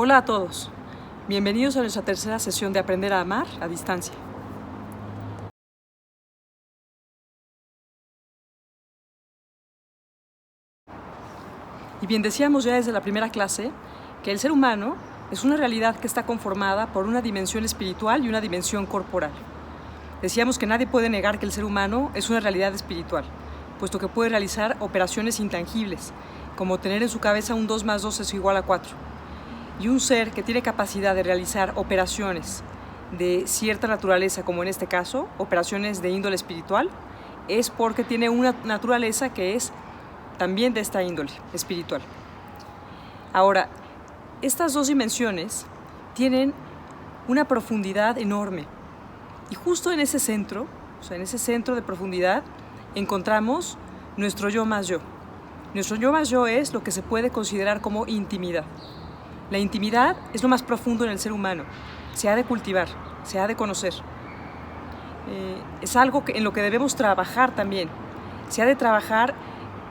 Hola a todos, bienvenidos a nuestra tercera sesión de Aprender a Amar a Distancia. Y bien, decíamos ya desde la primera clase que el ser humano es una realidad que está conformada por una dimensión espiritual y una dimensión corporal. Decíamos que nadie puede negar que el ser humano es una realidad espiritual, puesto que puede realizar operaciones intangibles, como tener en su cabeza un 2 más 2 es igual a 4. Y un ser que tiene capacidad de realizar operaciones de cierta naturaleza, como en este caso, operaciones de índole espiritual, es porque tiene una naturaleza que es también de esta índole espiritual. Ahora, estas dos dimensiones tienen una profundidad enorme. Y justo en ese centro, en ese centro de profundidad, encontramos nuestro yo más yo. Nuestro yo más yo es lo que se puede considerar como intimidad. La intimidad es lo más profundo en el ser humano. Se ha de cultivar, se ha de conocer. Es algo en lo que debemos trabajar también. Se ha de trabajar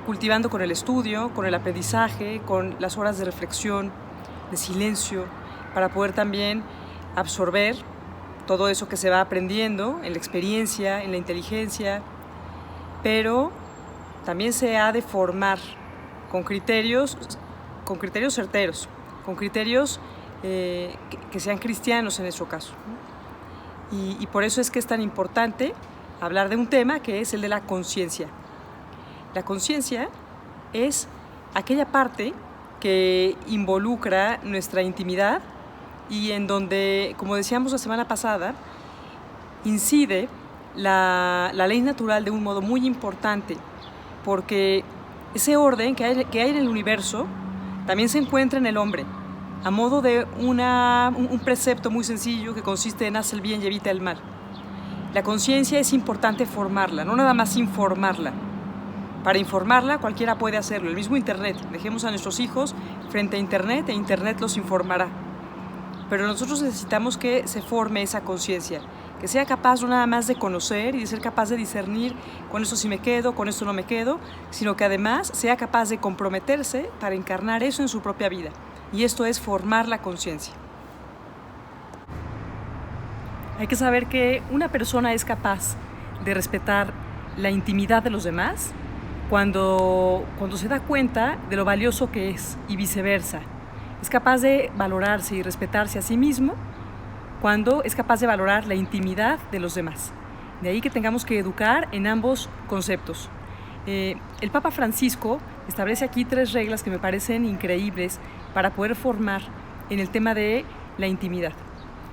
cultivando con el estudio, con el aprendizaje, con las horas de reflexión, de silencio, para poder también absorber todo eso que se va aprendiendo en la experiencia, en la inteligencia, pero también se ha de formar con criterios certeros, con criterios que sean cristianos en nuestro caso. Y por eso es que es tan importante hablar de un tema que es el de la conciencia. La conciencia es aquella parte que involucra nuestra intimidad y en donde, como decíamos la semana pasada, incide la ley natural de un modo muy importante, porque ese orden que hay en el universo también se encuentra en el hombre, a modo de un precepto muy sencillo que consiste en haz el bien y evita el mal. La conciencia es importante formarla, no nada más informarla. Para informarla cualquiera puede hacerlo, el mismo Internet. Dejemos a nuestros hijos frente a Internet e Internet los informará. Pero nosotros necesitamos que se forme esa conciencia, que sea capaz no nada más de conocer y de ser capaz de discernir con esto sí me quedo, con esto no me quedo, sino que además sea capaz de comprometerse para encarnar eso en su propia vida. Y esto es formar la conciencia. Hay que saber que una persona es capaz de respetar la intimidad de los demás cuando se da cuenta de lo valioso que es y viceversa. Es capaz de valorarse y respetarse a sí mismo cuando es capaz de valorar la intimidad de los demás. De ahí que tengamos que educar en ambos conceptos. El Papa Francisco establece aquí 3 reglas que me parecen increíbles para poder formar en el tema de la intimidad.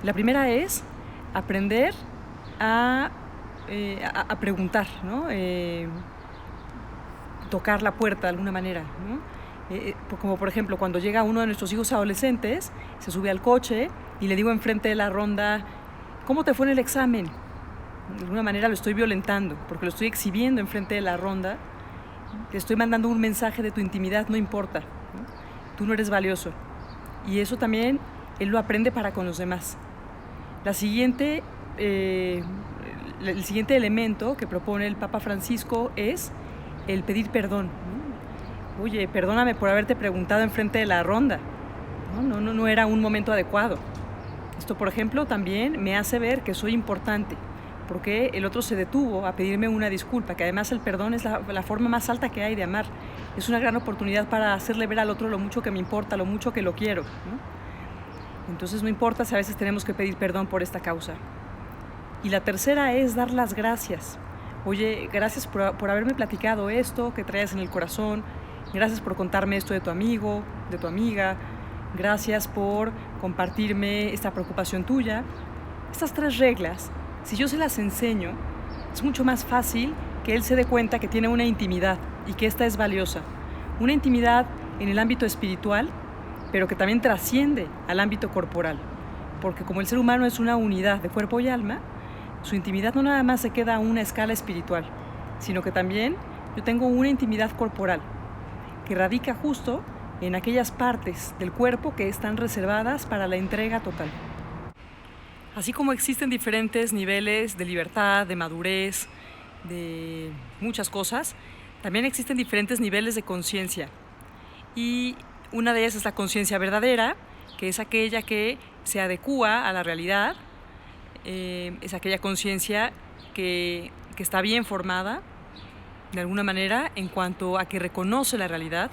La primera es aprender a preguntar, ¿no? Tocar la puerta de alguna manera, ¿no? Como por ejemplo cuando llega uno de nuestros hijos adolescentes, se sube al coche y le digo enfrente de la ronda, ¿cómo te fue en el examen? De alguna manera lo estoy violentando, porque lo estoy exhibiendo enfrente de la ronda, te estoy mandando un mensaje de tu intimidad, no importa, ¿no? Tú no eres valioso. Y eso también él lo aprende para con los demás. El siguiente elemento que propone el Papa Francisco es el pedir perdón. Oye, perdóname por haberte preguntado enfrente de la ronda. No era un momento adecuado. Esto, por ejemplo, también me hace ver que soy importante, porque el otro se detuvo a pedirme una disculpa, que además el perdón es la forma más alta que hay de amar. Es una gran oportunidad para hacerle ver al otro lo mucho que me importa, lo mucho que lo quiero, ¿no? Entonces no importa si a veces tenemos que pedir perdón por esta causa. Y la tercera es dar las gracias. Oye, gracias por haberme platicado esto que traes en el corazón. Gracias por contarme esto de tu amigo, de tu amiga. Gracias por compartirme esta preocupación tuya. Estas 3 reglas, si yo se las enseño, es mucho más fácil que él se dé cuenta que tiene una intimidad y que esta es valiosa. Una intimidad en el ámbito espiritual, pero que también trasciende al ámbito corporal. Porque como el ser humano es una unidad de cuerpo y alma, su intimidad no nada más se queda a una escala espiritual, sino que también yo tengo una intimidad corporal que radica justo en aquellas partes del cuerpo que están reservadas para la entrega total. Así como existen diferentes niveles de libertad, de madurez, de muchas cosas, también existen diferentes niveles de conciencia. Y una de ellas es la conciencia verdadera, que es aquella que se adecúa a la realidad, es aquella conciencia que está bien formada, de alguna manera, en cuanto a que reconoce la realidad.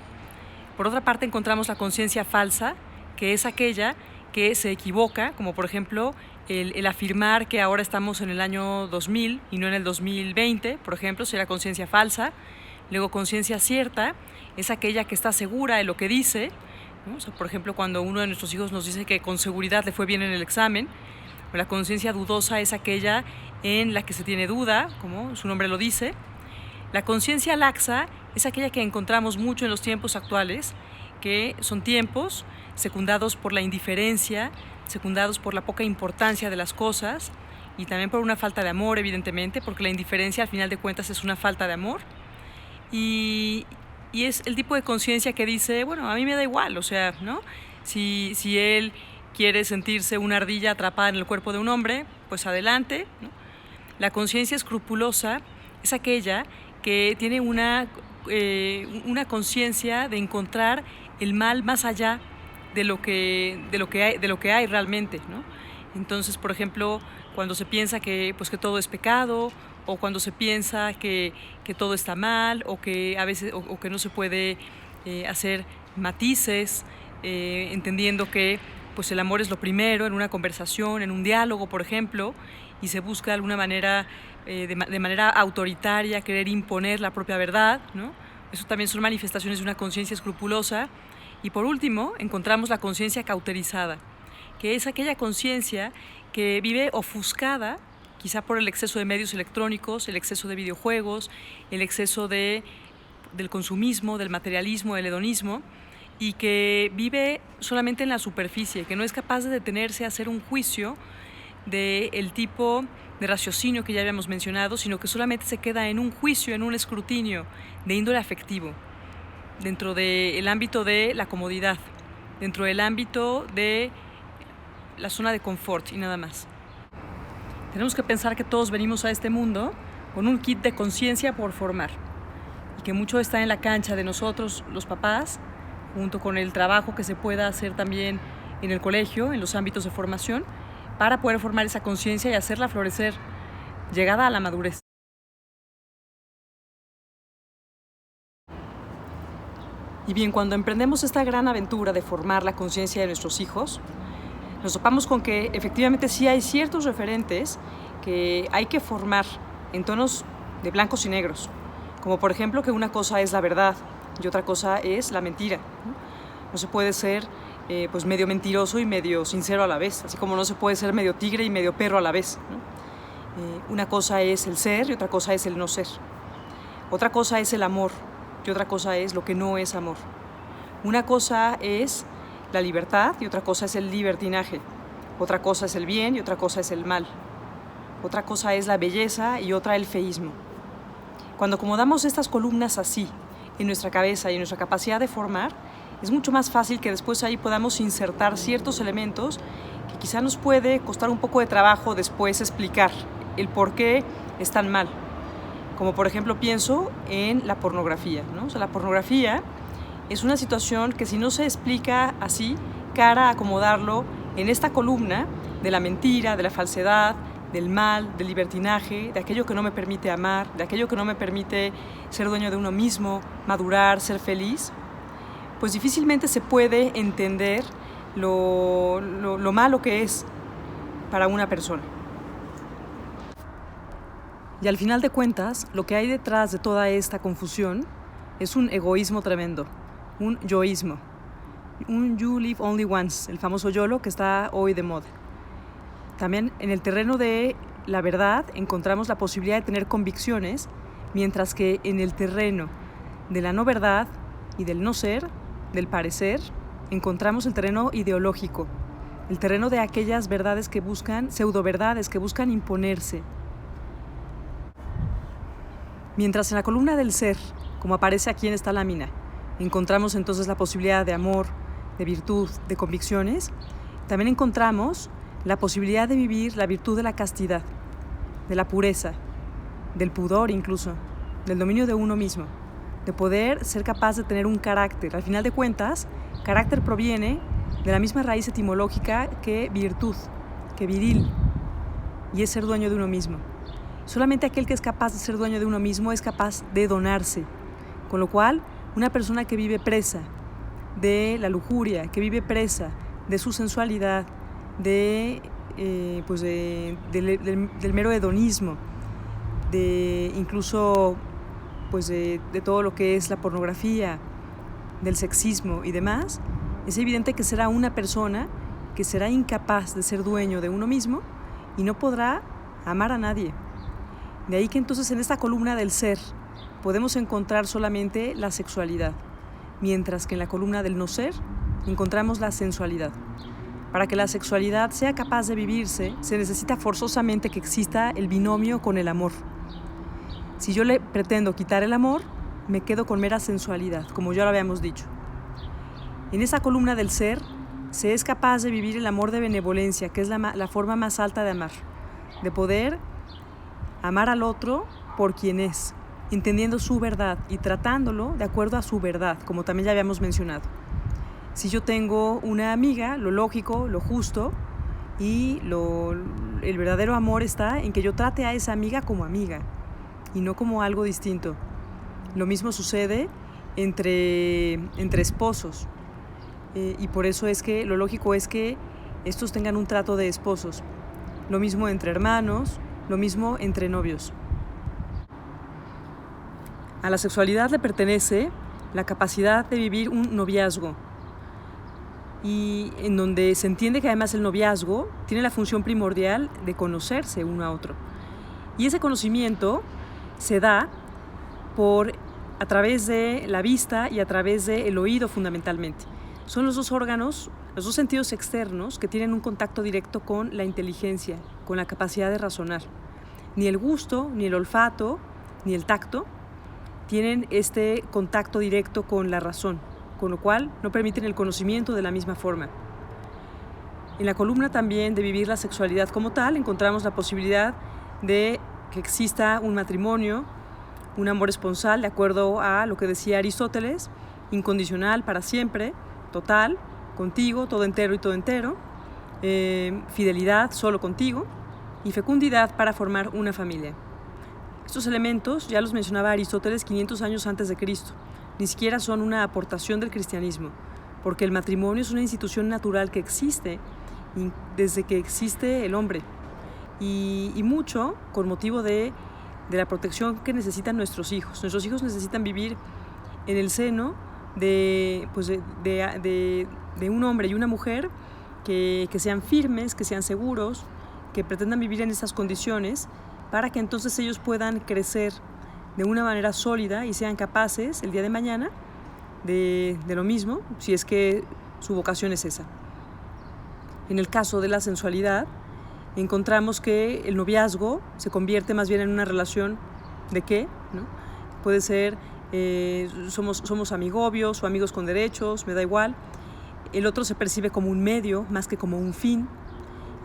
Por otra parte, encontramos la conciencia falsa, que es aquella que se equivoca, como por ejemplo el afirmar que ahora estamos en el año 2000 y no en el 2020, por ejemplo, sería conciencia falsa. Luego, conciencia cierta es aquella que está segura de lo que dice, ¿no? O sea, por ejemplo, cuando uno de nuestros hijos nos dice que con seguridad le fue bien en el examen. La conciencia dudosa es aquella en la que se tiene duda, como su nombre lo dice. La conciencia laxa es aquella que encontramos mucho en los tiempos actuales, que son tiempos secundados por la indiferencia, secundados por la poca importancia de las cosas y también por una falta de amor, evidentemente, porque la indiferencia al final de cuentas es una falta de amor. Y es el tipo de conciencia que dice, bueno, a mí me da igual, o sea, ¿no? Si él quiere sentirse una ardilla atrapada en el cuerpo de un hombre, pues adelante, ¿no? La conciencia escrupulosa es aquella que tiene una conciencia de encontrar el mal más allá de lo que hay realmente, ¿no? Entonces, por ejemplo, cuando se piensa que todo es pecado, o cuando se piensa que todo está mal, o que a veces o que no se puede hacer matices, entendiendo que pues el amor es lo primero en una conversación, en un diálogo, por ejemplo, y se busca de alguna manera, de manera autoritaria, querer imponer la propia verdad, ¿no? Eso también son manifestaciones de una conciencia escrupulosa. Y por último, encontramos la conciencia cauterizada, que es aquella conciencia que vive ofuscada, quizá por el exceso de medios electrónicos, el exceso de videojuegos, el exceso del consumismo, del materialismo, del hedonismo, y que vive solamente en la superficie, que no es capaz de detenerse a hacer un juicio del tipo de raciocinio que ya habíamos mencionado, sino que solamente se queda en un juicio, en un escrutinio de índole afectivo, dentro del ámbito de la comodidad, dentro del ámbito de la zona de confort y nada más. Tenemos que pensar que todos venimos a este mundo con un kit de conciencia por formar y que mucho está en la cancha de nosotros, los papás, junto con el trabajo que se pueda hacer también en el colegio, en los ámbitos de formación, para poder formar esa conciencia y hacerla florecer, llegada a la madurez. Y bien, cuando emprendemos esta gran aventura de formar la conciencia de nuestros hijos, nos topamos con que efectivamente sí hay ciertos referentes que hay que formar en tonos de blancos y negros, como por ejemplo que una cosa es la verdad y otra cosa es la mentira, ¿no? No se puede ser pues medio mentiroso y medio sincero a la vez, así como no se puede ser medio tigre y medio perro a la vez, ¿no? Una cosa es el ser y otra cosa es el no ser. Otra cosa es el amor y otra cosa es lo que no es amor. Una cosa es la libertad y otra cosa es el libertinaje. Otra cosa es el bien y otra cosa es el mal. Otra cosa es la belleza y otra el feísmo. Cuando acomodamos estas columnas así en nuestra cabeza y en nuestra capacidad de formar, es mucho más fácil que después ahí podamos insertar ciertos elementos que quizá nos puede costar un poco de trabajo después explicar el por qué están mal. Como por ejemplo pienso en la pornografía, ¿no? O sea, la pornografía es una situación que si no se explica así, cara a acomodarlo en esta columna de la mentira, de la falsedad, del mal, del libertinaje, de aquello que no me permite amar, de aquello que no me permite ser dueño de uno mismo, madurar, ser feliz, pues difícilmente se puede entender lo malo que es para una persona. Y al final de cuentas, lo que hay detrás de toda esta confusión es un egoísmo tremendo, un yoísmo, un you live only once, el famoso YOLO que está hoy de moda. También en el terreno de la verdad encontramos la posibilidad de tener convicciones, mientras que en el terreno de la no verdad y del no ser, del parecer, encontramos el terreno ideológico, el terreno de aquellas verdades que buscan, pseudoverdades que buscan imponerse. Mientras en la columna del ser, como aparece aquí en esta lámina, encontramos entonces la posibilidad de amor, de virtud, de convicciones, también encontramos la posibilidad de vivir la virtud de la castidad, de la pureza, del pudor incluso, del dominio de uno mismo, de poder ser capaz de tener un carácter. Al final de cuentas, carácter proviene de la misma raíz etimológica que virtud, que viril, y es ser dueño de uno mismo. Solamente aquel que es capaz de ser dueño de uno mismo es capaz de donarse, con lo cual una persona que vive presa de la lujuria, que vive presa de su sensualidad, del mero hedonismo, de incluso de todo lo que es la pornografía, del sexismo y demás, es evidente que será una persona que será incapaz de ser dueño de uno mismo y no podrá amar a nadie. De ahí que entonces en esta columna del ser podemos encontrar solamente la sexualidad, mientras que en la columna del no ser encontramos la sensualidad. Para que la sexualidad sea capaz de vivirse, se necesita forzosamente que exista el binomio con el amor. Si yo le pretendo quitar el amor, me quedo con mera sensualidad, como ya lo habíamos dicho. En esa columna del ser, se es capaz de vivir el amor de benevolencia, que es la forma más alta de amar, de poder amar al otro por quien es, entendiendo su verdad y tratándolo de acuerdo a su verdad, como también ya habíamos mencionado. Si yo tengo una amiga, lo lógico, lo justo y el verdadero amor está en que yo trate a esa amiga como amiga y no como algo distinto. Lo mismo sucede entre esposos y por eso es que lo lógico es que estos tengan un trato de esposos. Lo mismo entre hermanos, lo mismo entre novios. A la sexualidad le pertenece la capacidad de vivir un noviazgo y en donde se entiende que además el noviazgo tiene la función primordial de conocerse uno a otro. Y ese conocimiento se da a través de la vista y a través del oído fundamentalmente. Son los dos órganos, los dos sentidos externos que tienen un contacto directo con la inteligencia, con la capacidad de razonar. Ni el gusto, ni el olfato, ni el tacto tienen este contacto directo con la razón, con lo cual no permiten el conocimiento de la misma forma. En la columna también de vivir la sexualidad como tal, encontramos la posibilidad de que exista un matrimonio, un amor esponsal, de acuerdo a lo que decía Aristóteles, incondicional para siempre, total, contigo, todo entero y todo entero, fidelidad solo contigo y fecundidad para formar una familia. Estos elementos ya los mencionaba Aristóteles 500 años antes de Cristo. Ni siquiera son una aportación del cristianismo, porque el matrimonio es una institución natural que existe desde que existe el hombre y mucho con motivo de la protección que necesitan nuestros hijos. Nuestros hijos necesitan vivir en el seno de un hombre y una mujer que sean firmes, que sean seguros, que pretendan vivir en esas condiciones para que entonces ellos puedan crecer de una manera sólida y sean capaces el día de mañana de lo mismo, si es que su vocación es esa. En el caso de la sensualidad, encontramos que el noviazgo se convierte más bien en una relación de qué, ¿no? Puede ser somos amigobios o amigos con derechos, me da igual. El otro se percibe como un medio más que como un fin.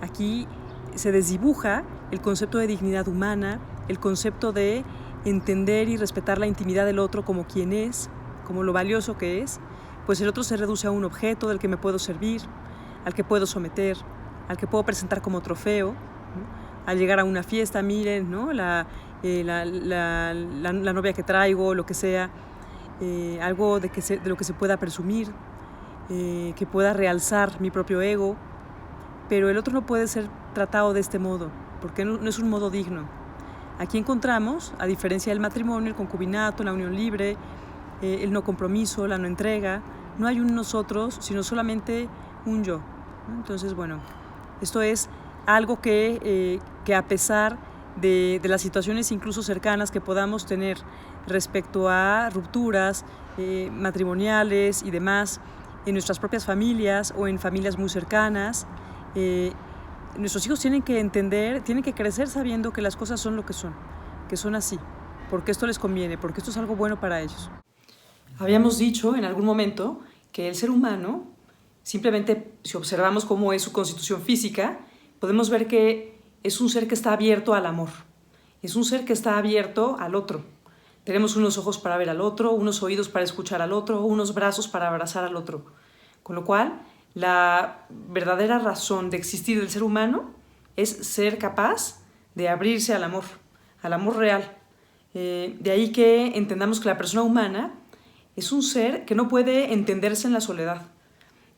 Aquí se desdibuja el concepto de dignidad humana, el concepto de entender y respetar la intimidad del otro como quien es, como lo valioso que es, pues el otro se reduce a un objeto del que me puedo servir, al que puedo someter, al que puedo presentar como trofeo, ¿no? Al llegar a una fiesta, miren, ¿no? la novia que traigo, lo que sea, algo de lo que se pueda presumir, que pueda realzar mi propio ego, pero el otro no puede ser tratado de este modo, porque no es un modo digno. Aquí encontramos, a diferencia del matrimonio, el concubinato, la unión libre, el no compromiso, la no entrega. No hay un nosotros, sino solamente un yo. Entonces, bueno, esto es algo que a pesar de las situaciones incluso cercanas que podamos tener respecto a rupturas matrimoniales y demás, en nuestras propias familias o en familias muy cercanas, nuestros hijos tienen que entender, tienen que crecer sabiendo que las cosas son lo que son así, porque esto les conviene, porque esto es algo bueno para ellos. Habíamos dicho en algún momento que el ser humano, simplemente si observamos cómo es su constitución física, podemos ver que es un ser que está abierto al amor, es un ser que está abierto al otro. Tenemos unos ojos para ver al otro, unos oídos para escuchar al otro, unos brazos para abrazar al otro. Con lo cual, La verdadera razón de existir del ser humano es ser capaz de abrirse al amor real. De ahí que entendamos que la persona humana es un ser que no puede entenderse en la soledad.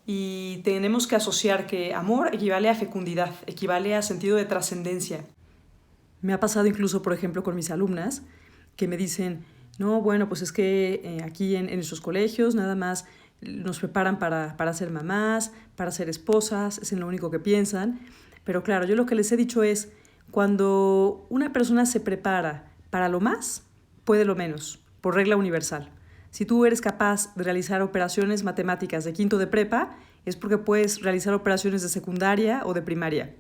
Y tenemos que asociar que amor equivale a fecundidad, equivale a sentido de trascendencia. Me ha pasado incluso, por ejemplo, con mis alumnas que me dicen, no, bueno, pues es que aquí en nuestros colegios nada más nos preparan para ser mamás, para ser esposas, es en lo único que piensan. Pero claro, yo lo que les he dicho es, cuando una persona se prepara para lo más, puede lo menos, por regla universal. Si tú eres capaz de realizar operaciones matemáticas de quinto de prepa, es porque puedes realizar operaciones de secundaria o de primaria.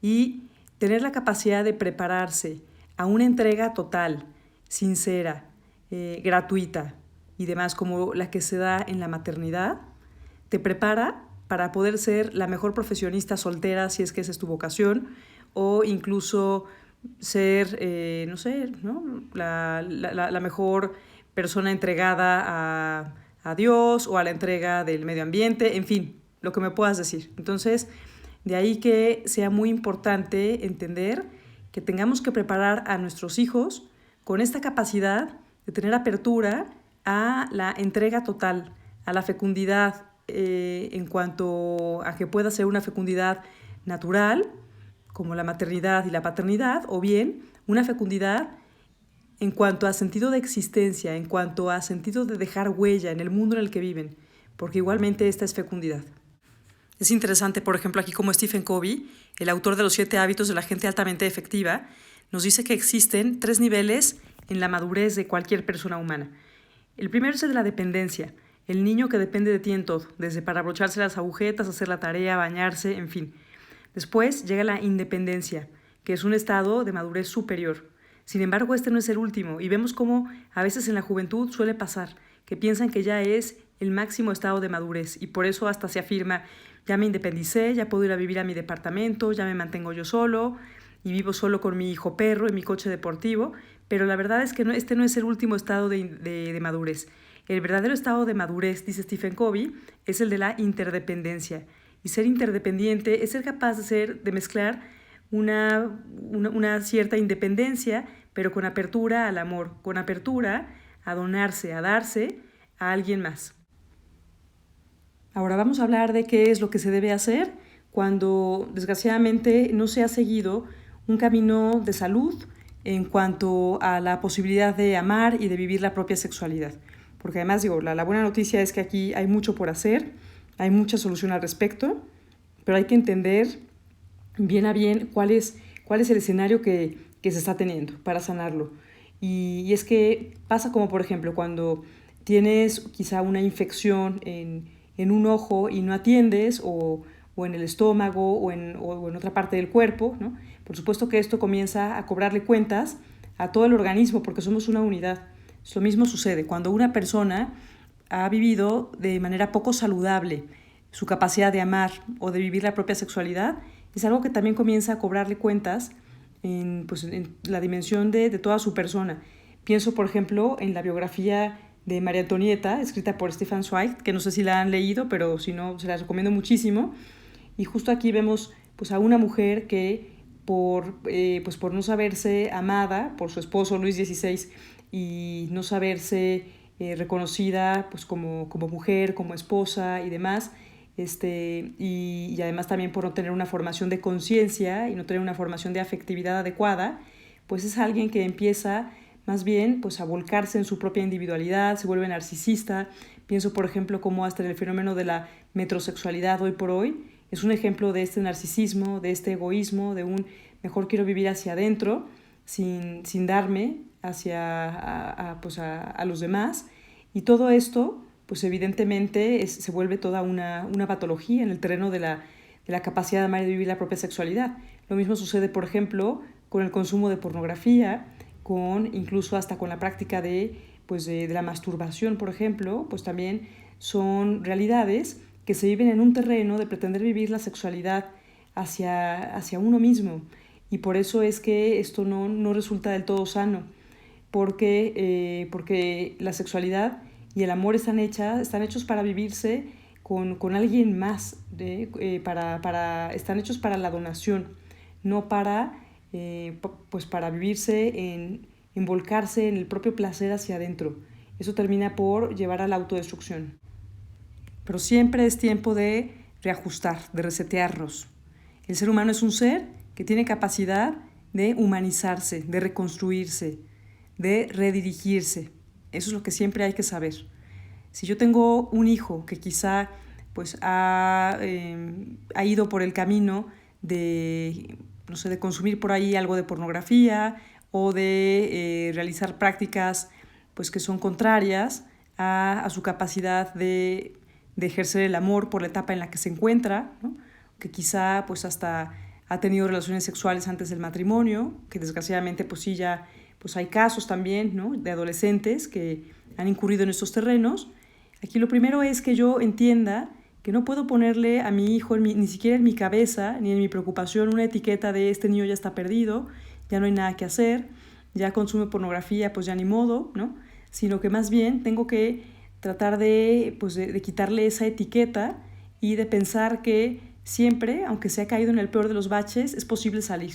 Y tener la capacidad de prepararse a una entrega total, sincera, gratuita y demás, como la que se da en la maternidad, te prepara para poder ser la mejor profesionista soltera, si es que esa es tu vocación, o incluso ser, no sé, ¿no? La mejor persona entregada a Dios o a la entrega del medio ambiente, en fin, lo que me puedas decir. Entonces, de ahí que sea muy importante entender que tengamos que preparar a nuestros hijos con esta capacidad de tener apertura a la entrega total, a la fecundidad, en cuanto a que pueda ser una fecundidad natural, como la maternidad y la paternidad, o bien una fecundidad en cuanto a sentido de existencia, en cuanto a sentido de dejar huella en el mundo en el que viven, porque igualmente esta es fecundidad. Es interesante, por ejemplo, aquí como Stephen Covey, el autor de los 7 hábitos de la gente altamente efectiva, nos dice que existen 3 niveles en la madurez de cualquier persona humana. El primero es el de la dependencia, el niño que depende de ti en todo, desde para abrocharse las agujetas, hacer la tarea, bañarse, en fin. Después llega la independencia, que es un estado de madurez superior. Sin embargo, este no es el último, y vemos cómo a veces en la juventud suele pasar, que piensan que ya es el máximo estado de madurez, y por eso hasta se afirma, ya me independicé, ya puedo ir a vivir a mi departamento, ya me mantengo yo solo, y vivo solo con mi hijo perro en mi coche deportivo, pero la verdad es que este no es el último estado de madurez. El verdadero estado de madurez, dice Stephen Covey, es el de la interdependencia. Y ser interdependiente es ser capaz de mezclar una cierta independencia, pero con apertura al amor, con apertura a donarse, a darse a alguien más. Ahora vamos a hablar de qué es lo que se debe hacer cuando desgraciadamente no se ha seguido un camino de salud en cuanto a la posibilidad de amar y de vivir la propia sexualidad. Porque además, la buena noticia es que aquí hay mucho por hacer, hay mucha solución al respecto, pero hay que entender bien a bien cuál es el escenario que se está teniendo para sanarlo. Y es que pasa como, por ejemplo, cuando tienes quizá una infección en un ojo y no atiendes, o en el estómago, o en otra parte del cuerpo, ¿no? Por supuesto que esto comienza a cobrarle cuentas a todo el organismo, porque somos una unidad. Lo mismo sucede cuando una persona ha vivido de manera poco saludable su capacidad de amar o de vivir la propia sexualidad, es algo que también comienza a cobrarle cuentas en la dimensión de toda su persona. Pienso, por ejemplo, en la biografía de María Antonieta, escrita por Stefan Zweig, que no sé si la han leído, pero si no, se la recomiendo muchísimo. Y justo aquí vemos a una mujer que por no saberse amada por su esposo Luis XVI y no saberse reconocida como mujer, como esposa y demás, y además también por no tener una formación de conciencia y no tener una formación de afectividad adecuada, pues es alguien que empieza más bien a volcarse en su propia individualidad, se vuelve narcisista. Pienso, por ejemplo, cómo hasta el fenómeno de la metrosexualidad hoy por hoy es un ejemplo de este narcisismo, de este egoísmo, de un mejor quiero vivir hacia adentro sin darme a los demás. Y todo esto, pues evidentemente se vuelve toda una patología en el terreno de la capacidad de amar y de vivir la propia sexualidad. Lo mismo sucede, por ejemplo, con el consumo de pornografía, incluso hasta con la práctica de la masturbación, por ejemplo, pues también son realidades que se viven en un terreno de pretender vivir la sexualidad hacia uno mismo. Y por eso es que esto no resulta del todo sano, porque la sexualidad y el amor están hechos para vivirse con alguien más, están hechos para la donación, no para, pues para vivirse volcarse en el propio placer hacia adentro. Eso termina por llevar a la autodestrucción. Pero siempre es tiempo de reajustar, de resetearnos. El ser humano es un ser que tiene capacidad de humanizarse, de reconstruirse, de redirigirse. Eso es lo que siempre hay que saber. Si yo tengo un hijo que quizá pues, ha ido por el camino de, no sé, de consumir por ahí algo de pornografía o de realizar prácticas pues, que son contrarias a su capacidad de ejercer el amor por la etapa en la que se encuentra, ¿no? Que quizá pues, hasta ha tenido relaciones sexuales antes del matrimonio, que desgraciadamente pues, sí ya pues, hay casos también, ¿no?, de adolescentes que han incurrido en estos terrenos. Aquí lo primero es que yo entienda que no puedo ponerle a mi hijo, ni siquiera en mi cabeza, ni en mi preocupación, una etiqueta de este niño ya está perdido, ya no hay nada que hacer, ya consume pornografía, pues ya ni modo, ¿no? Sino que más bien tengo que tratar de quitarle esa etiqueta y de pensar que siempre, aunque se ha caído en el peor de los baches, es posible salir.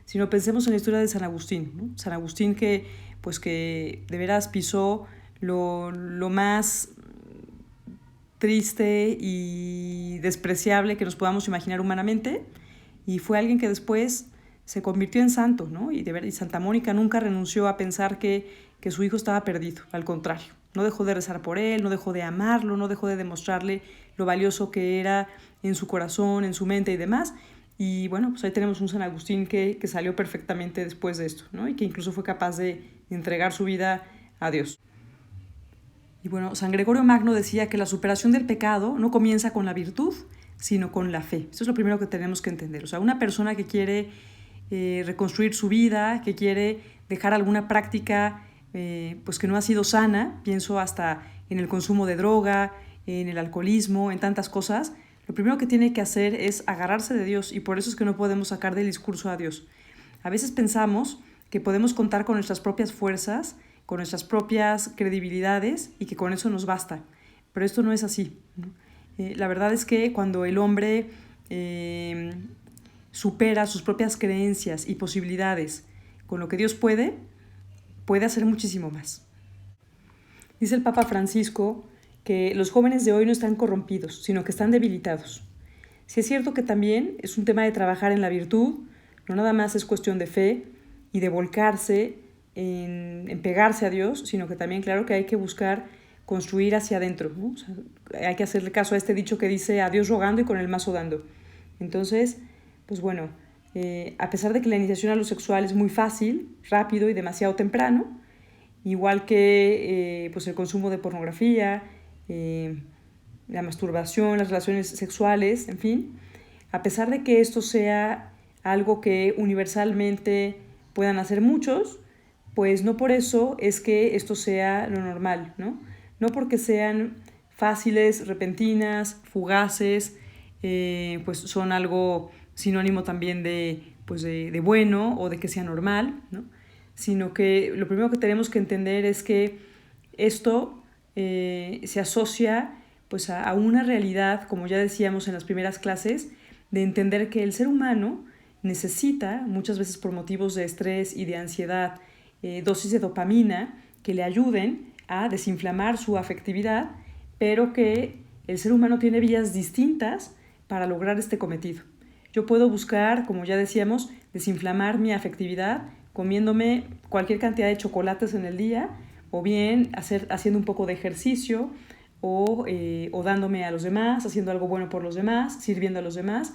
Si no, pensemos en la historia de San Agustín, ¿no? San Agustín que de veras pisó lo más triste y despreciable que nos podamos imaginar humanamente, y fue alguien que después se convirtió en santo, ¿no? Y Santa Mónica nunca renunció a pensar que su hijo estaba perdido, al contrario. No dejó de rezar por él, no dejó de amarlo, no dejó de demostrarle lo valioso que era en su corazón, en su mente y demás. Y bueno, pues ahí tenemos un San Agustín que salió perfectamente después de esto, ¿no? Y que incluso fue capaz de entregar su vida a Dios. Y bueno, San Gregorio Magno decía que la superación del pecado no comienza con la virtud, sino con la fe. Eso es lo primero que tenemos que entender. O sea, una persona que quiere reconstruir su vida, que quiere dejar alguna práctica pues que no ha sido sana, pienso hasta en el consumo de droga, en el alcoholismo, en tantas cosas, lo primero que tiene que hacer es agarrarse de Dios, y por eso es que no podemos sacar del discurso a Dios. A veces pensamos que podemos contar con nuestras propias fuerzas, con nuestras propias credibilidades, y que con eso nos basta, pero esto no es así, ¿no? La verdad es que cuando el hombre supera sus propias creencias y posibilidades con lo que Dios puede hacer muchísimo más. Dice el Papa Francisco que los jóvenes de hoy no están corrompidos, sino que están debilitados. Sí es cierto que también es un tema de trabajar en la virtud, no nada más es cuestión de fe y de volcarse en pegarse a Dios, sino que también, claro, que hay que buscar construir hacia adentro, ¿no? O sea, hay que hacerle caso a este dicho que dice a Dios rogando y con el mazo dando. Entonces, pues bueno, a pesar de que la iniciación a lo sexual es muy fácil, rápido y demasiado temprano, igual que pues el consumo de pornografía, la masturbación, las relaciones sexuales, en fin, a pesar de que esto sea algo que universalmente puedan hacer muchos, pues no por eso es que esto sea lo normal, ¿no? No porque sean fáciles, repentinas, fugaces, pues son algo sinónimo también de bueno o de que sea normal, ¿no? Sino que lo primero que tenemos que entender es que esto se asocia pues a una realidad, como ya decíamos en las primeras clases, de entender que el ser humano necesita, muchas veces por motivos de estrés y de ansiedad, dosis de dopamina que le ayuden a desinflamar su afectividad, pero que el ser humano tiene vías distintas para lograr este cometido. Yo puedo buscar, como ya decíamos, desinflamar mi afectividad comiéndome cualquier cantidad de chocolates en el día, o bien haciendo un poco de ejercicio, o dándome a los demás, haciendo algo bueno por los demás, sirviendo a los demás.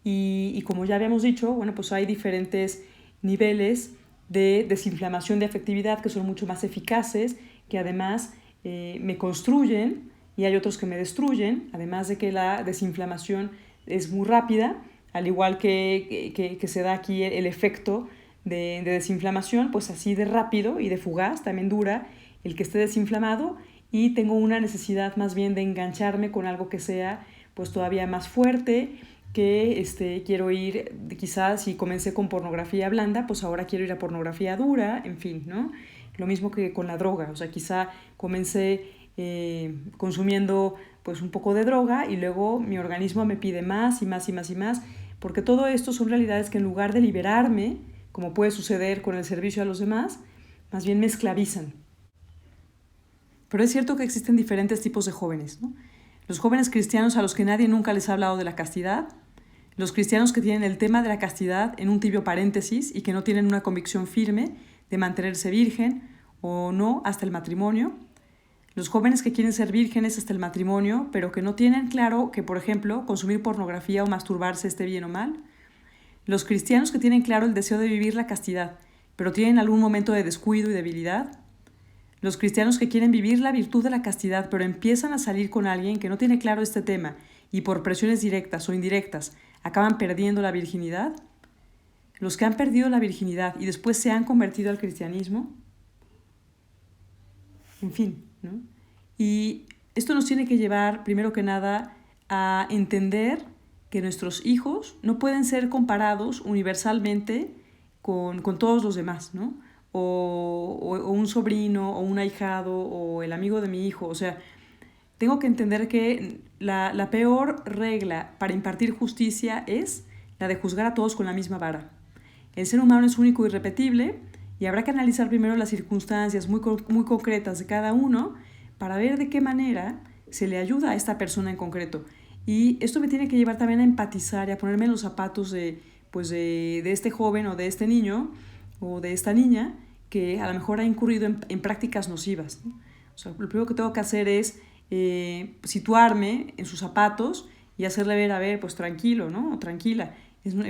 Y como ya habíamos dicho, bueno, pues hay diferentes niveles de desinflamación de afectividad que son mucho más eficaces, que además me construyen, y hay otros que me destruyen, además de que la desinflamación es muy rápida, al igual que se da aquí el efecto de desinflamación, pues así de rápido y de fugaz también dura el que esté desinflamado, y tengo una necesidad más bien de engancharme con algo que sea pues todavía más fuerte, que quiero ir, quizás si comencé con pornografía blanda, pues ahora quiero ir a pornografía dura, en fin, ¿no? Lo mismo que con la droga, o sea, quizá comencé consumiendo pues un poco de droga y luego mi organismo me pide más y más y más y más, porque todo esto son realidades que en lugar de liberarme, como puede suceder con el servicio a los demás, más bien me esclavizan. Pero es cierto que existen diferentes tipos de jóvenes, ¿no? Los jóvenes cristianos a los que nadie nunca les ha hablado de la castidad, los cristianos que tienen el tema de la castidad en un tibio paréntesis y que no tienen una convicción firme de mantenerse virgen o no hasta el matrimonio, los jóvenes que quieren ser vírgenes hasta el matrimonio, pero que no tienen claro que, por ejemplo, consumir pornografía o masturbarse esté bien o mal, los cristianos que tienen claro el deseo de vivir la castidad, pero tienen algún momento de descuido y debilidad, los cristianos que quieren vivir la virtud de la castidad, pero empiezan a salir con alguien que no tiene claro este tema y por presiones directas o indirectas acaban perdiendo la virginidad, los que han perdido la virginidad y después se han convertido al cristianismo, en fin, ¿no? Y esto nos tiene que llevar, primero que nada, a entender que nuestros hijos no pueden ser comparados universalmente con todos los demás, ¿no? O un sobrino, o un ahijado, o el amigo de mi hijo. O sea, tengo que entender que la peor regla para impartir justicia es la de juzgar a todos con la misma vara. El ser humano es único y irrepetible y habrá que analizar primero las circunstancias muy concretas de cada uno para ver de qué manera se le ayuda a esta persona en concreto. Y esto me tiene que llevar también a empatizar y a ponerme en los zapatos de este joven o de este niño o de esta niña que a lo mejor ha incurrido en prácticas nocivas, ¿no? O sea, lo primero que tengo que hacer es situarme en sus zapatos y hacerle ver, a ver, pues tranquilo, ¿no? O tranquila.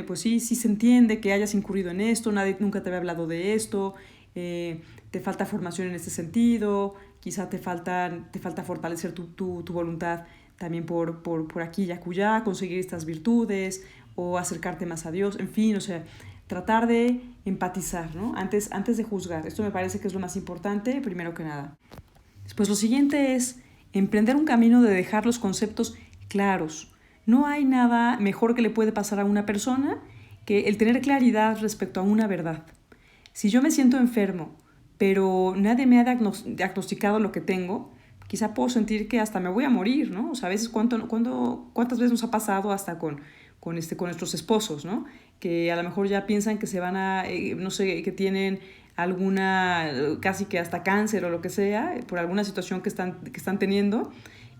Pues sí se entiende que hayas incurrido en esto, nadie nunca te había hablado de esto, te falta formación en este sentido, quizá te falta fortalecer tu voluntad también por aquí y acullá, conseguir estas virtudes o acercarte más a Dios, en fin, o sea, tratar de empatizar, ¿no? Antes de juzgar. Esto me parece que es lo más importante, primero que nada. Después lo siguiente es emprender un camino de dejar los conceptos claros. No hay nada mejor que le puede pasar a una persona que el tener claridad respecto a una verdad. Si yo me siento enfermo, pero nadie me ha diagnosticado lo que tengo, quizá puedo sentir que hasta me voy a morir, ¿no? O sea, a veces cuántas veces nos ha pasado hasta con nuestros esposos, ¿no? Que a lo mejor ya piensan que se van a, no sé, que tienen alguna, casi que hasta cáncer o lo que sea, por alguna situación que están teniendo,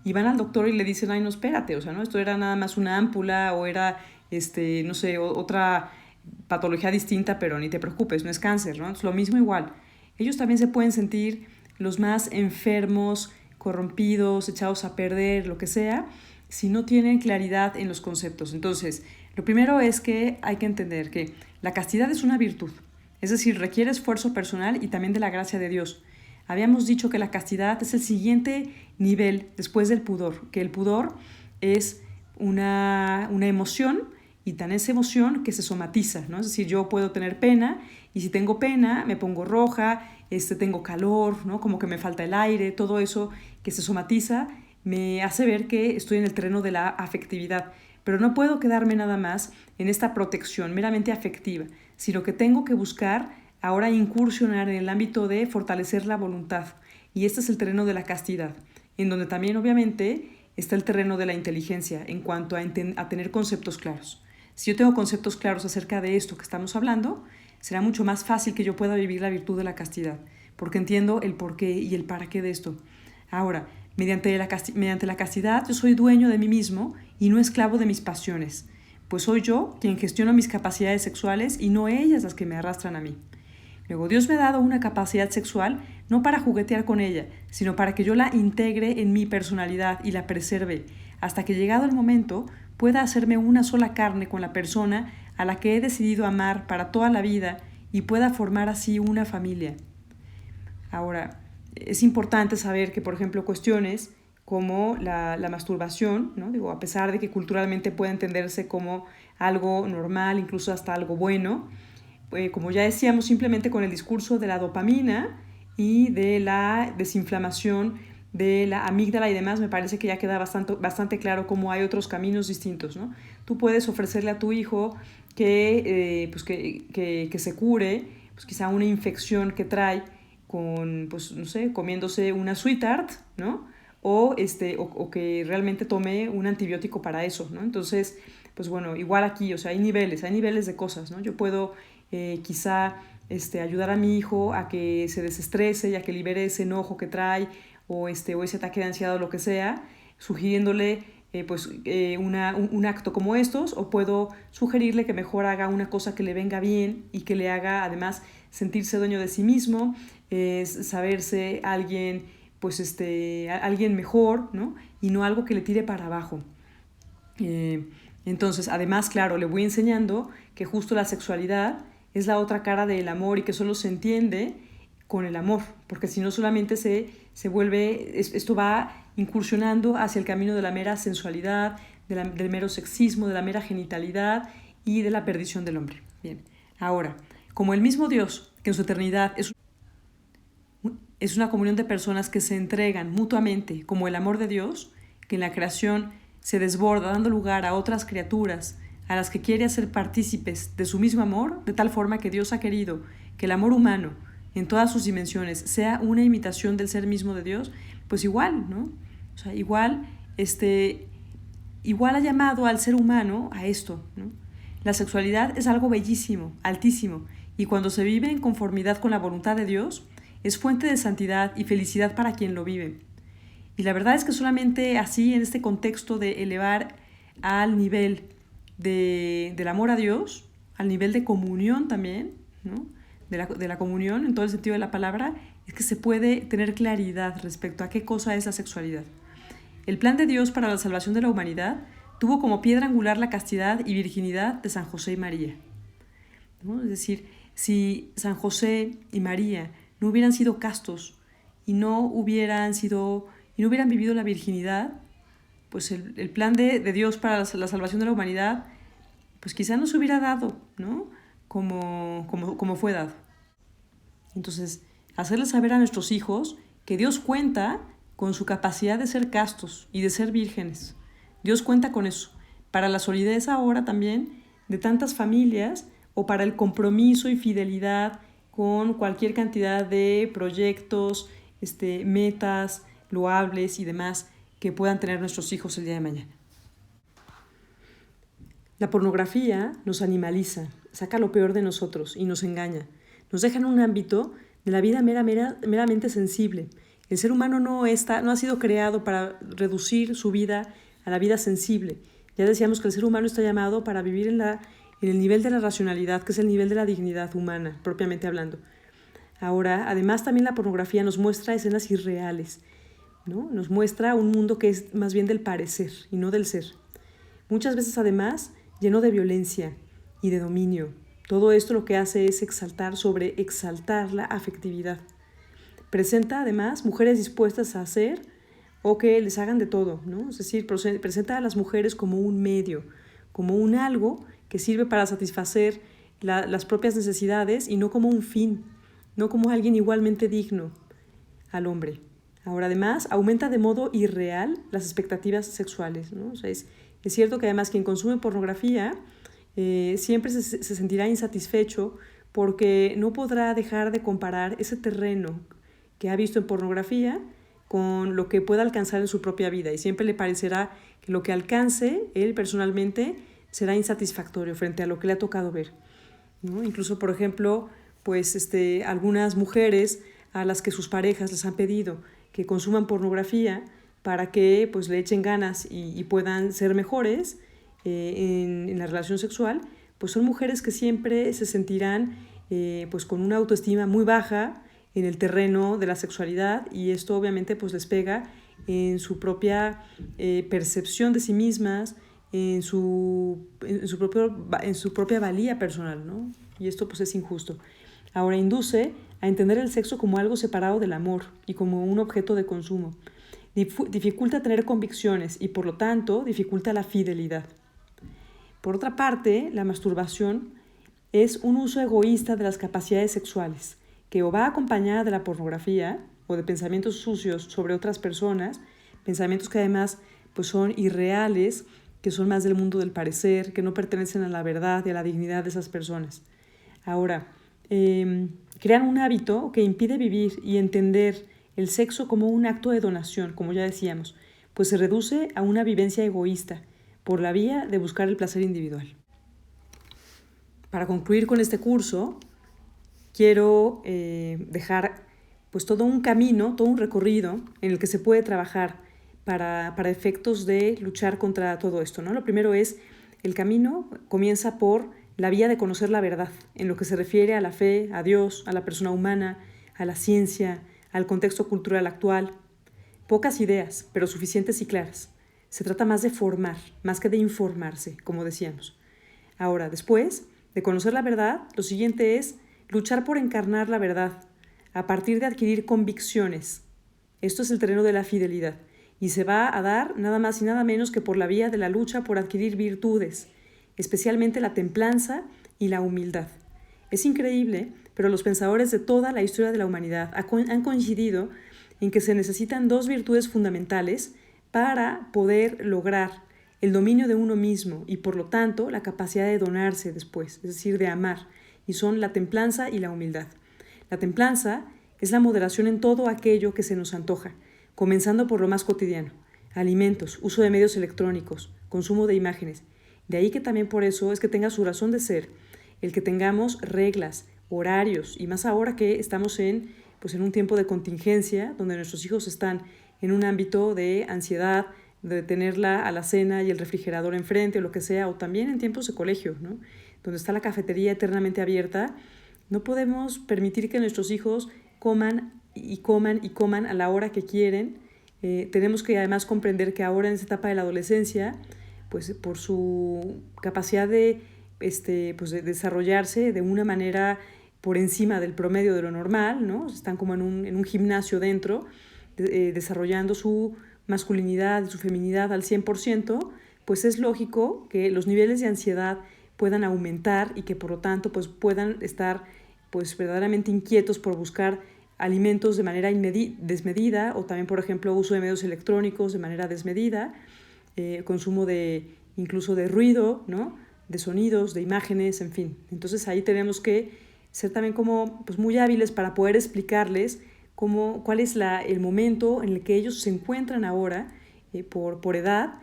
y van al doctor y le dicen, ay, no, espérate, o sea, ¿no? Esto era nada más una ámpula o era, no sé, otra patología distinta, pero ni te preocupes, no es cáncer, ¿no? Es lo mismo igual. Ellos también se pueden sentir los más enfermos, corrompidos, echados a perder, lo que sea, si no tienen claridad en los conceptos. Entonces, lo primero es que hay que entender que la castidad es una virtud, es decir, requiere esfuerzo personal y también de la gracia de Dios. Habíamos dicho que la castidad es el siguiente nivel después del pudor, que el pudor es una emoción y tan es emoción que se somatiza, ¿no? Es decir, yo puedo tener pena y si tengo pena me pongo roja, tengo calor, ¿no? Como que me falta el aire, todo eso que se somatiza me hace ver que estoy en el terreno de la afectividad. Pero no puedo quedarme nada más en esta protección meramente afectiva, sino que tengo que buscar ahora incursionar en el ámbito de fortalecer la voluntad. Y este es el terreno de la castidad, en donde también obviamente está el terreno de la inteligencia en cuanto a tener conceptos claros. Si yo tengo conceptos claros acerca de esto que estamos hablando, será mucho más fácil que yo pueda vivir la virtud de la castidad, porque entiendo el porqué y el para qué de esto. Ahora, mediante la castidad yo soy dueño de mí mismo y no esclavo de mis pasiones, pues soy yo quien gestiona mis capacidades sexuales y no ellas las que me arrastran a mí. Luego, Dios me ha dado una capacidad sexual no para juguetear con ella, sino para que yo la integre en mi personalidad y la preserve, hasta que llegado el momento pueda hacerme una sola carne con la persona a la que he decidido amar para toda la vida y pueda formar así una familia. Ahora, es importante saber que, por ejemplo, cuestiones como la masturbación, ¿no? Digo, a pesar de que culturalmente puede entenderse como algo normal, incluso hasta algo bueno, como ya decíamos, simplemente con el discurso de la dopamina y de la desinflamación de la amígdala y demás, me parece que ya queda bastante claro cómo hay otros caminos distintos, ¿no? Tú puedes ofrecerle a tu hijo que se cure, pues quizá una infección que trae con, pues no sé, comiéndose una sweetheart, ¿no? o que realmente tome un antibiótico para eso, ¿no? Entonces, pues bueno, igual aquí, o sea, hay niveles de cosas, ¿no? Yo puedo quizá ayudar a mi hijo a que se desestrese y a que libere ese enojo que trae o ese ataque de ansiedad o lo que sea, sugiriéndole un acto como estos, o puedo sugerirle que mejor haga una cosa que le venga bien y que le haga además sentirse dueño de sí mismo, saberse alguien, alguien mejor, ¿no? Y no algo que le tire para abajo. Entonces, además, claro, le voy enseñando que justo la sexualidad es la otra cara del amor y que solo se entiende con el amor, porque si no solamente se vuelve, esto va incursionando hacia el camino de la mera sensualidad, del mero sexismo, de la mera genitalidad y de la perdición del hombre. Bien, ahora, como el mismo Dios, que en su eternidad es una comunión de personas que se entregan mutuamente como el amor de Dios, que en la creación se desborda dando lugar a otras criaturas a las que quiere hacer partícipes de su mismo amor, de tal forma que Dios ha querido que el amor humano en todas sus dimensiones sea una imitación del ser mismo de Dios, pues igual, ¿no? O sea, igual ha llamado al ser humano a esto, ¿no? La sexualidad es algo bellísimo, altísimo, y cuando se vive en conformidad con la voluntad de Dios, es fuente de santidad y felicidad para quien lo vive. Y la verdad es que solamente así, en este contexto de elevar al nivel del amor a Dios, al nivel de comunión también, ¿no? de la comunión en todo el sentido de la palabra, es que se puede tener claridad respecto a qué cosa es la sexualidad. El plan de Dios para la salvación de la humanidad tuvo como piedra angular la castidad y virginidad de San José y María, ¿no? Es decir, si San José y María no hubieran sido castos y no hubieran vivido la virginidad, pues el plan de Dios para la salvación de la humanidad, pues quizá no se hubiera dado, ¿no? Como fue dado. Entonces, hacerles saber a nuestros hijos que Dios cuenta con su capacidad de ser castos y de ser vírgenes. Dios cuenta con eso, para la solidez ahora también de tantas familias, o para el compromiso y fidelidad con cualquier cantidad de proyectos, metas loables y demás que puedan tener nuestros hijos el día de mañana. La pornografía nos animaliza, saca lo peor de nosotros y nos engaña. Nos deja en un ámbito de la vida meramente sensible. El ser humano no ha sido creado para reducir su vida a la vida sensible. Ya decíamos que el ser humano está llamado para vivir en el nivel de la racionalidad, que es el nivel de la dignidad humana, propiamente hablando. Ahora, además, también la pornografía nos muestra escenas irreales, ¿no? Nos muestra un mundo que es más bien del parecer y no del ser. Muchas veces, además, lleno de violencia y de dominio. Todo esto lo que hace es exaltar la afectividad. Presenta, además, mujeres dispuestas a hacer o que les hagan de todo, ¿no? Es decir, presenta a las mujeres como un medio, como un algo que sirve para satisfacer las propias necesidades y no como un fin, no como alguien igualmente digno al hombre. Ahora, además, aumenta de modo irreal las expectativas sexuales, ¿no? O sea, es cierto que además quien consume pornografía siempre se sentirá insatisfecho porque no podrá dejar de comparar ese terreno que ha visto en pornografía con lo que pueda alcanzar en su propia vida, y siempre le parecerá que lo que alcance él personalmente será insatisfactorio frente a lo que le ha tocado ver, ¿no? Incluso, por ejemplo, pues algunas mujeres a las que sus parejas les han pedido que consuman pornografía para que pues le echen ganas y puedan ser mejores en la relación sexual, pues son mujeres que siempre se sentirán pues con una autoestima muy baja en el terreno de la sexualidad, y esto obviamente pues les pega en su propia percepción de sí mismas, en su propia valía personal, ¿no? Y esto pues es injusto. Ahora, induce a entender el sexo como algo separado del amor y como un objeto de consumo. Dificulta tener convicciones y, por lo tanto, dificulta la fidelidad. Por otra parte, la masturbación es un uso egoísta de las capacidades sexuales, que o va acompañada de la pornografía o de pensamientos sucios sobre otras personas, pensamientos que además pues, son irreales, que son más del mundo del parecer, que no pertenecen a la verdad y a la dignidad de esas personas. Ahora, crean un hábito que impide vivir y entender el sexo como un acto de donación, como ya decíamos, pues se reduce a una vivencia egoísta por la vía de buscar el placer individual. Para concluir con este curso, quiero dejar pues todo un camino, todo un recorrido en el que se puede trabajar para efectos de luchar contra todo esto, ¿no? Lo primero es, el camino comienza por la vía de conocer la verdad, en lo que se refiere a la fe, a Dios, a la persona humana, a la ciencia, al contexto cultural actual. Pocas ideas, pero suficientes y claras. Se trata más de formar, más que de informarse, como decíamos. Ahora, después de conocer la verdad, lo siguiente es luchar por encarnar la verdad, a partir de adquirir convicciones. Esto es el terreno de la fidelidad, y se va a dar nada más y nada menos que por la vía de la lucha por adquirir virtudes, especialmente la templanza y la humildad. Es increíble, pero los pensadores de toda la historia de la humanidad han coincidido en que se necesitan dos virtudes fundamentales para poder lograr el dominio de uno mismo y, por lo tanto, la capacidad de donarse después, es decir, de amar, y son la templanza y la humildad. La templanza es la moderación en todo aquello que se nos antoja, comenzando por lo más cotidiano: alimentos, uso de medios electrónicos, consumo de imágenes. De ahí que también por eso es que tenga su razón de ser el que tengamos reglas, horarios, y más ahora que estamos en un tiempo de contingencia, donde nuestros hijos están en un ámbito de ansiedad, de tenerla a la cena y el refrigerador enfrente o lo que sea, o también en tiempos de colegio, ¿no? Donde está la cafetería eternamente abierta. No podemos permitir que nuestros hijos coman a la hora que quieren. Tenemos que además comprender que ahora en esta etapa de la adolescencia, pues por su capacidad de desarrollarse de una manera por encima del promedio de lo normal, ¿no? Están como en un gimnasio dentro, desarrollando su masculinidad y su feminidad al 100%, pues es lógico que los niveles de ansiedad puedan aumentar y que por lo tanto pues puedan estar pues verdaderamente inquietos por buscar alimentos de manera desmedida, o también, por ejemplo, uso de medios electrónicos de manera desmedida, consumo incluso de ruido, ¿no? De sonidos, de imágenes, en fin. Entonces ahí tenemos que ser también como pues muy hábiles para poder explicarles cuál es el momento en el que ellos se encuentran ahora por edad,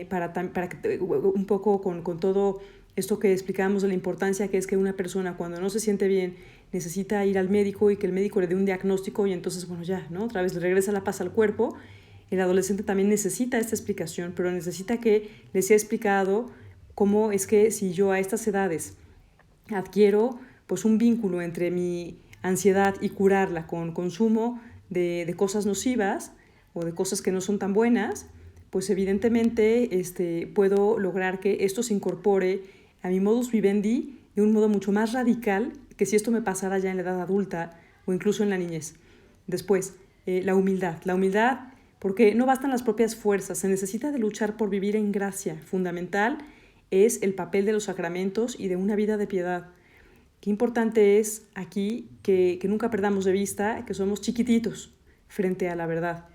para que un poco con todo esto que explicábamos de la importancia que es que una persona cuando no se siente bien necesita ir al médico y que el médico le dé un diagnóstico y entonces, bueno, ya, ¿no? Otra vez le regresa la paz al cuerpo. El adolescente también necesita esta explicación, pero necesita que les sea explicado cómo es que si yo a estas edades adquiero pues un vínculo entre mi ansiedad y curarla con consumo de cosas nocivas o de cosas que no son tan buenas, pues evidentemente puedo lograr que esto se incorpore a mi modus vivendi de un modo mucho más radical que si esto me pasara ya en la edad adulta o incluso en la niñez. Después, la humildad. La humildad, porque no bastan las propias fuerzas, se necesita de luchar por vivir en gracia. Fundamental es el papel de los sacramentos y de una vida de piedad. Qué importante es aquí que nunca perdamos de vista que somos chiquititos frente a la verdad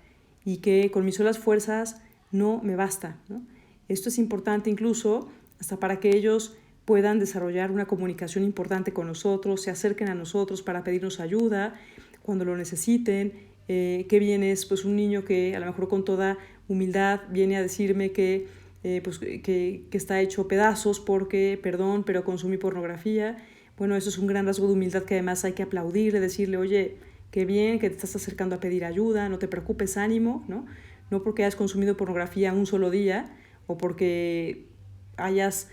y que con mis solas fuerzas no me basta, ¿no? Esto es importante incluso hasta para que ellos puedan desarrollar una comunicación importante con nosotros, se acerquen a nosotros para pedirnos ayuda cuando lo necesiten. Qué bien es pues, un niño que a lo mejor con toda humildad viene a decirme que está hecho pedazos porque, perdón, pero consumí pornografía. Bueno, eso es un gran rasgo de humildad que además hay que aplaudirle, decirle, oye, qué bien que te estás acercando a pedir ayuda, no te preocupes, ánimo, ¿no? No porque hayas consumido pornografía un solo día o porque hayas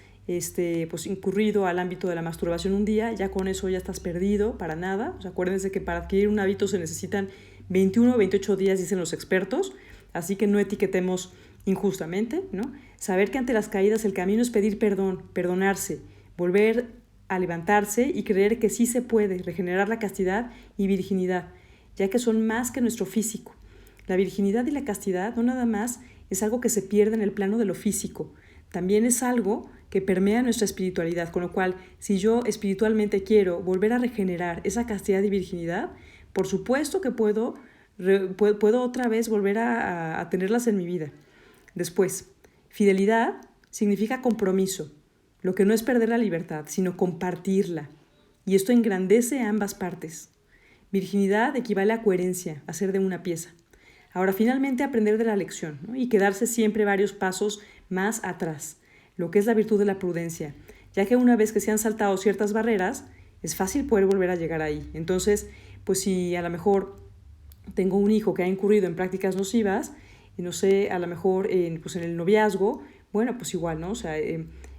incurrido al ámbito de la masturbación un día, ya con eso ya estás perdido, para nada. O sea, acuérdense que para adquirir un hábito se necesitan 21 o 28 días, dicen los expertos, así que no etiquetemos injustamente, ¿no? Saber que ante las caídas el camino es pedir perdón, perdonarse, volver a levantarse y creer que sí se puede regenerar la castidad y virginidad, ya que son más que nuestro físico. La virginidad y la castidad no nada más es algo que se pierde en el plano de lo físico, también es algo que permea nuestra espiritualidad, con lo cual, si yo espiritualmente quiero volver a regenerar esa castidad y virginidad, por supuesto que puedo otra vez volver a tenerlas en mi vida. Después, fidelidad significa compromiso, lo que no es perder la libertad, sino compartirla. Y esto engrandece a ambas partes. Virginidad equivale a coherencia, a ser de una pieza. Ahora, finalmente, aprender de la lección, ¿no? Y quedarse siempre varios pasos más atrás, lo que es la virtud de la prudencia, ya que una vez que se han saltado ciertas barreras, es fácil poder volver a llegar ahí. Entonces, pues si a lo mejor tengo un hijo que ha incurrido en prácticas nocivas, y no sé, a lo mejor pues en el noviazgo, bueno, pues igual, ¿no? O sea,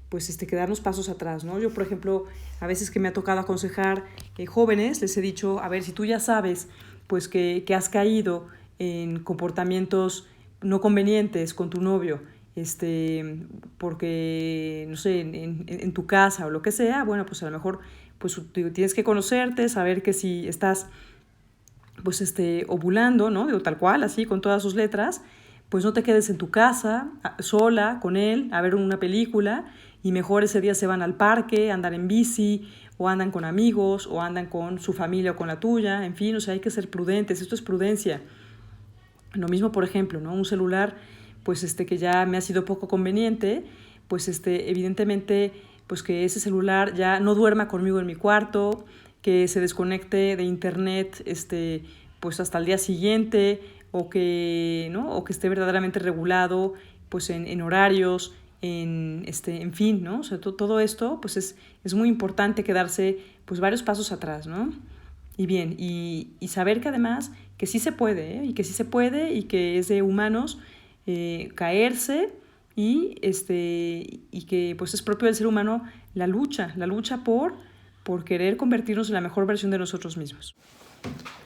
pues quedarnos pasos atrás, ¿no? Yo, por ejemplo, a veces que me ha tocado aconsejar jóvenes, les he dicho, a ver, si tú ya sabes, pues que has caído en comportamientos no convenientes con tu novio, porque, no sé, en tu casa o lo que sea, bueno, pues a lo mejor pues tienes que conocerte, saber que si estás pues ovulando, ¿no? Digo, tal cual, así, con todas sus letras, pues no te quedes en tu casa, sola, con él, a ver una película, y mejor ese día se van al parque, andar en bici, o andan con amigos, o andan con su familia o con la tuya, en fin, o sea, hay que ser prudentes, esto es prudencia. Lo mismo, por ejemplo, ¿no? Un celular, pues que ya me ha sido poco conveniente, pues evidentemente, pues que ese celular ya no duerma conmigo en mi cuarto, que se desconecte de internet, pues hasta el día siguiente, o que, ¿no? O que esté verdaderamente regulado, pues en horarios, en fin, ¿no? O sea, todo esto, pues es muy importante quedarse, pues varios pasos atrás, ¿no? Y bien, y saber que además que sí se puede, ¿eh? Y que sí se puede y que es de humanos caerse y que pues es propio del ser humano la lucha por querer convertirnos en la mejor versión de nosotros mismos.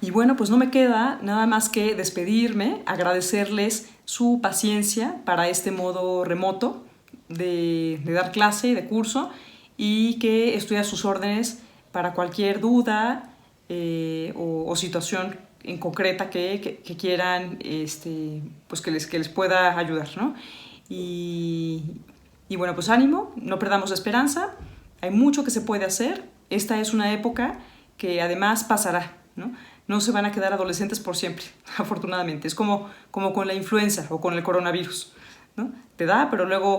Y bueno, pues no me queda nada más que despedirme, agradecerles su paciencia para este modo remoto de dar clase y de curso, y que estoy a sus órdenes para cualquier duda o situación en concreta que quieran, pues que les pueda ayudar, ¿no? Y bueno, pues ánimo, no perdamos la esperanza, hay mucho que se puede hacer, esta es una época que además pasará, ¿no? No se van a quedar adolescentes por siempre, afortunadamente. Es como con la influenza o con el coronavirus, ¿no? Te da, pero luego